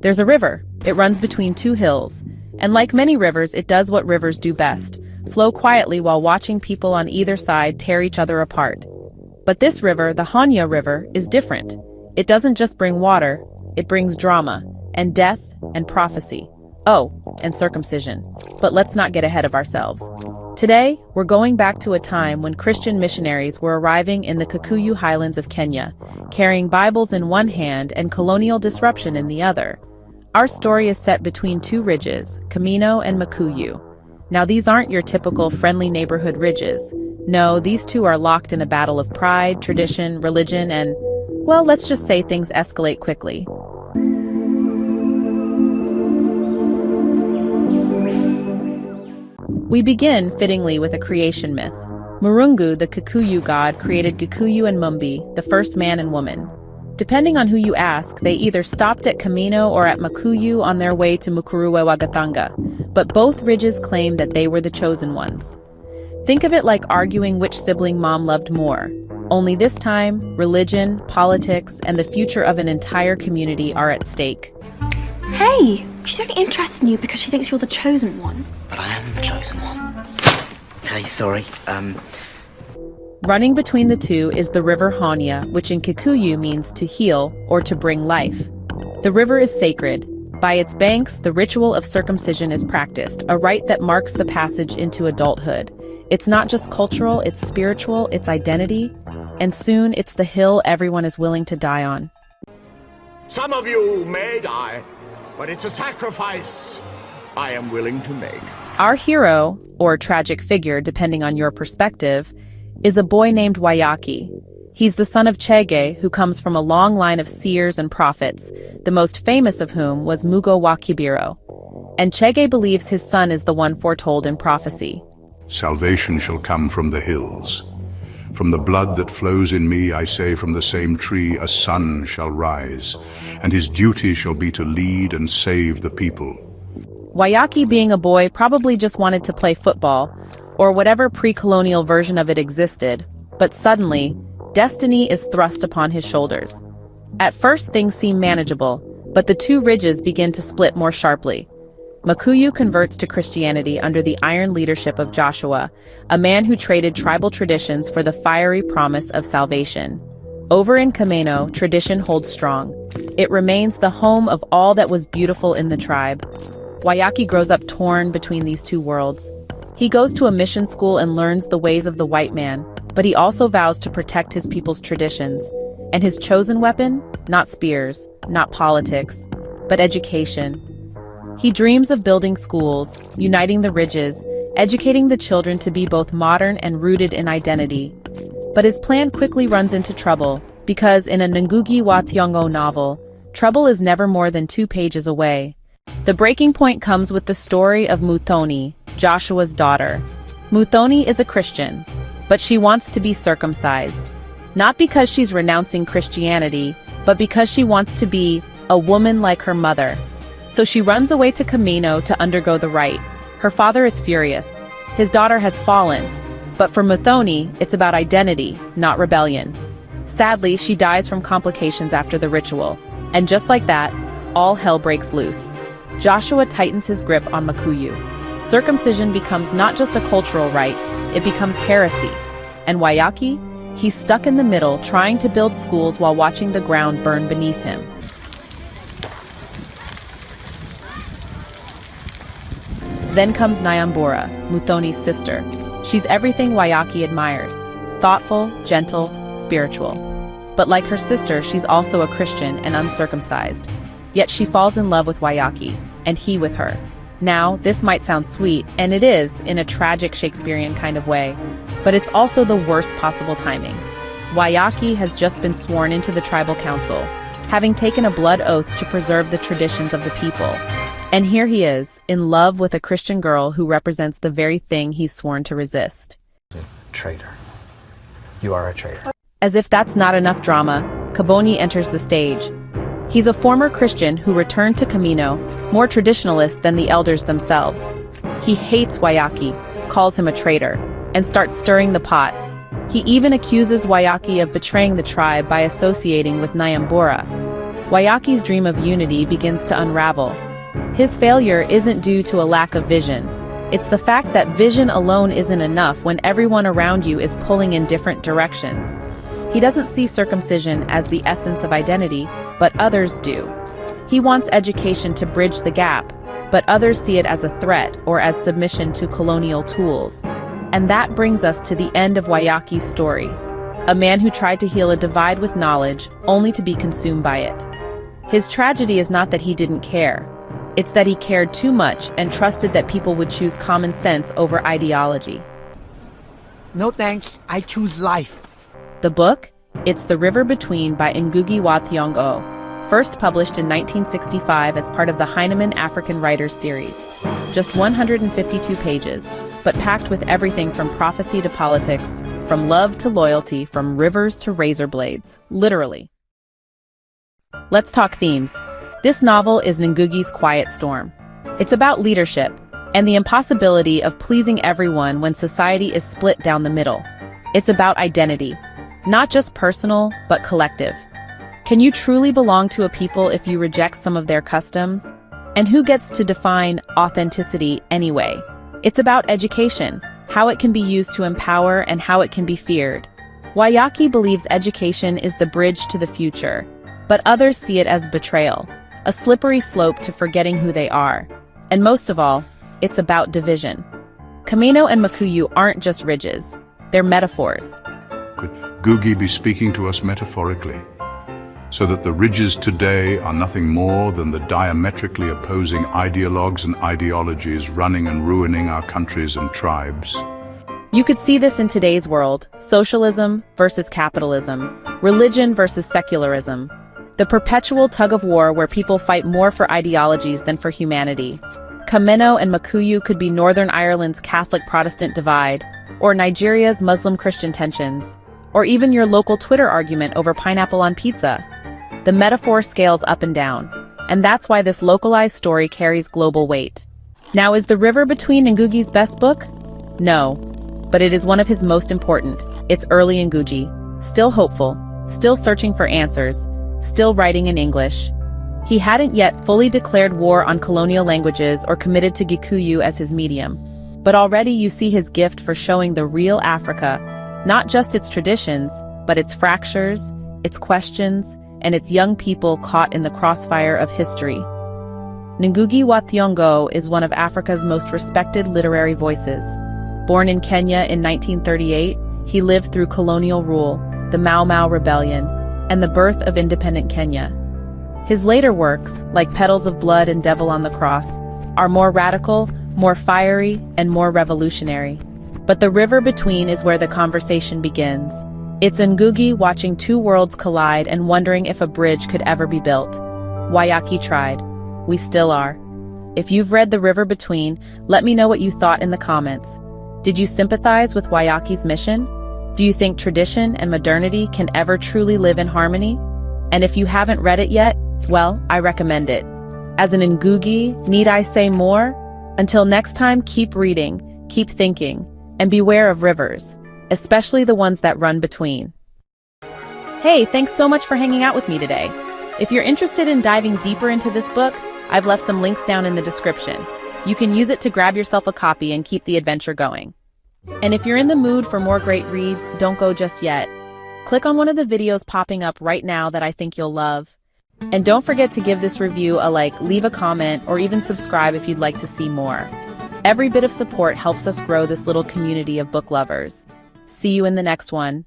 There's a river. It runs between two hills. And like many rivers, it does what rivers do best: flow quietly while watching people on either side tear each other apart. But this river, the Hanya River, is different. It doesn't just bring water, it brings drama, and death, and prophecy. Oh, and circumcision. But let's not get ahead of ourselves. Today, we're going back to a time when Christian missionaries were arriving in the Kikuyu highlands of Kenya, carrying Bibles in one hand and colonial disruption in the other. Our story is set between two ridges, Kameno and Makuyu. Now these aren't your typical friendly neighborhood ridges. No, these two are locked in a battle of pride, tradition, religion, and, well, let's just say things escalate quickly. We begin, fittingly, with a creation myth. Murungu, the Kikuyu god, created Kikuyu and Mumbi, the first man and woman. Depending on who you ask, they either stopped at Kameno or at Makuyu on their way to Mukuruwe Wagathanga, but both ridges claim that they were the chosen ones. Think of it like arguing which sibling mom loved more. Only this time, religion, politics, and the future of an entire community are at stake. Hey, she's only interested in you because she thinks you're the chosen one. But I am the chosen one. Okay, sorry. Running between the two is the river Hanya, which in Kikuyu means to heal or to bring life. The river is sacred. By its banks, the ritual of circumcision is practiced, a rite that marks the passage into adulthood. It's not just cultural, it's spiritual, it's identity, and soon it's the hill everyone is willing to die on. Some of you may die, but it's a sacrifice I am willing to make. Our hero, or tragic figure depending on your perspective, is a boy named Waiyaki. He's the son of Chege, who comes from a long line of seers and prophets, the most famous of whom was Mugo wa Kibiro. And Chege believes his son is the one foretold in prophecy. Salvation shall come from the hills. From the blood that flows in me, I say, from the same tree a son shall rise, and his duty shall be to lead and save the people. Waiyaki, being a boy, probably just wanted to play football, or whatever pre-colonial version of it existed, but suddenly, destiny is thrust upon his shoulders. At first, things seem manageable, but the two ridges begin to split more sharply. Makuyu converts to Christianity under the iron leadership of Joshua, a man who traded tribal traditions for the fiery promise of salvation. Over in Kameno, tradition holds strong. It remains the home of all that was beautiful in the tribe. Waiyaki grows up torn between these two worlds. He goes to a mission school and learns the ways of the white man, but he also vows to protect his people's traditions. And his chosen weapon? Not spears, not politics, but education. He dreams of building schools, uniting the ridges, educating the children to be both modern and rooted in identity. But his plan quickly runs into trouble, because in a Ngugi wa Thiongo novel, trouble is never more than 2 pages away. The breaking point comes with the story of Muthoni, Joshua's daughter. Muthoni is a Christian, but she wants to be circumcised. Not because she's renouncing Christianity, but because she wants to be a woman like her mother. So she runs away to Kameno to undergo the rite. Her father is furious. His daughter has fallen. But for Muthoni, it's about identity, not rebellion. Sadly, she dies from complications after the ritual. And just like that, all hell breaks loose. Joshua tightens his grip on Makuyu. Circumcision becomes not just a cultural rite, it becomes heresy. And Waiyaki? He's stuck in the middle, trying to build schools while watching the ground burn beneath him. Then comes Nyambura, Muthoni's sister. She's everything Waiyaki admires. Thoughtful, gentle, spiritual. But like her sister, she's also a Christian and uncircumcised. Yet she falls in love with Waiyaki, and he with her. Now, this might sound sweet, and it is, in a tragic Shakespearean kind of way, but it's also the worst possible timing. Waiyaki has just been sworn into the tribal council, having taken a blood oath to preserve the traditions of the people. And here he is, in love with a Christian girl who represents the very thing he's sworn to resist. Traitor. You are a traitor. As if that's not enough drama, Kaboni enters the stage. He's a former Christian who returned to Kameno, more traditionalist than the elders themselves. He hates Waiyaki, calls him a traitor, and starts stirring the pot. He even accuses Waiyaki of betraying the tribe by associating with Nyambura. Waiyaki's dream of unity begins to unravel. His failure isn't due to a lack of vision. It's the fact that vision alone isn't enough when everyone around you is pulling in different directions. He doesn't see circumcision as the essence of identity, but others do. He wants education to bridge the gap, but others see it as a threat or as submission to colonial tools. And that brings us to the end of Waiyaki's story. A man who tried to heal a divide with knowledge, only to be consumed by it. His tragedy is not that he didn't care. It's that he cared too much and trusted that people would choose common sense over ideology. No thanks, I choose life. The book? It's The River Between by Ngugi wa Thiongo, first published in 1965 as part of the Heinemann African Writers series. Just 152 pages, but packed with everything from prophecy to politics, from love to loyalty, from rivers to razor blades, literally. Let's talk themes. This novel is Ngugi's quiet storm. It's about leadership and the impossibility of pleasing everyone when society is split down the middle. It's about identity, not just personal, but collective. Can you truly belong to a people if you reject some of their customs? And who gets to define authenticity anyway? It's about education, how it can be used to empower and how it can be feared. Waiyaki believes education is the bridge to the future, but others see it as betrayal, a slippery slope to forgetting who they are. And most of all, it's about division. Kameno and Makuyu aren't just ridges, they're metaphors. Could Ngugi be speaking to us metaphorically? So that the ridges today are nothing more than the diametrically opposing ideologues and ideologies running and ruining our countries and tribes. You could see this in today's world: socialism versus capitalism, religion versus secularism, the perpetual tug-of-war where people fight more for ideologies than for humanity. Kameno and Makuyu could be Northern Ireland's Catholic-Protestant divide, or Nigeria's Muslim-Christian tensions, or even your local Twitter argument over pineapple on pizza. The metaphor scales up and down, and that's why this localized story carries global weight. Now, is The River Between Ngugi's best book? No, but it is one of his most important. It's early Ngugi, still hopeful, still searching for answers, still writing in English. He hadn't yet fully declared war on colonial languages or committed to Kikuyu as his medium, but already you see his gift for showing the real Africa, not just its traditions, but its fractures, its questions, and its young people caught in the crossfire of history. Ngugi wa Thiongo is one of Africa's most respected literary voices. Born in Kenya in 1938, he lived through colonial rule, the Mau Mau Rebellion, and the birth of independent Kenya. His later works, like Petals of Blood and Devil on the Cross, are more radical, more fiery, and more revolutionary. But The River Between is where the conversation begins. It's Ngugi watching two worlds collide and wondering if a bridge could ever be built. Waiyaki tried. We still are. If you've read The River Between, let me know what you thought in the comments. Did you sympathize with Waiyaki's mission? Do you think tradition and modernity can ever truly live in harmony? And if you haven't read it yet, well, I recommend it. As an Ngugi, need I say more? Until next time, keep reading, keep thinking, and beware of rivers, especially the ones that run between. Hey, thanks so much for hanging out with me today. If you're interested in diving deeper into this book, I've left some links down in the description. You can use it to grab yourself a copy and keep the adventure going. And if you're in the mood for more great reads, don't go just yet. Click on one of the videos popping up right now that I think you'll love. And don't forget to give this review a like, leave a comment, or even subscribe if you'd like to see more. Every bit of support helps us grow this little community of book lovers. See you in the next one.